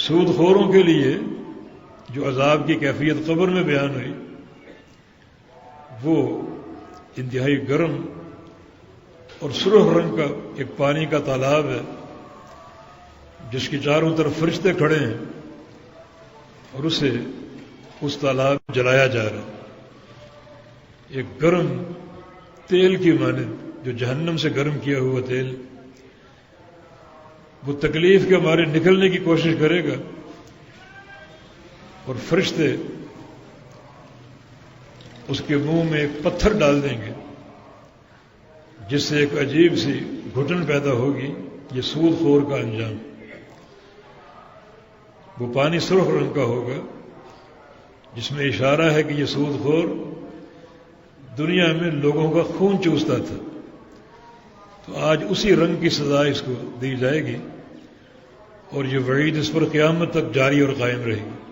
سود خوروں کے لیے جو عذاب کی کیفیت قبر میں بیان ہوئی وہ انتہائی گرم اور سرخ رنگ کا ایک پانی کا تالاب ہے جس کی چاروں طرف فرشتے کھڑے ہیں اور اس تالاب میں جلایا جا رہا ہے، ایک گرم تیل کی مانند جو جہنم سے گرم کیا ہوا تیل، وہ تکلیف کے مارے نکلنے کی کوشش کرے گا اور فرشتے اس کے منہ میں ایک پتھر ڈال دیں گے جس سے ایک عجیب سی گھٹن پیدا ہوگی۔ یہ سود خور کا انجام۔ وہ پانی سرخ رنگ کا ہوگا جس میں اشارہ ہے کہ یہ سود خور دنیا میں لوگوں کا خون چوستا تھا، تو آج اسی رنگ کی سزا اس کو دی جائے گی اور یہ وعید اس پر قیامت تک جاری اور قائم رہے گی۔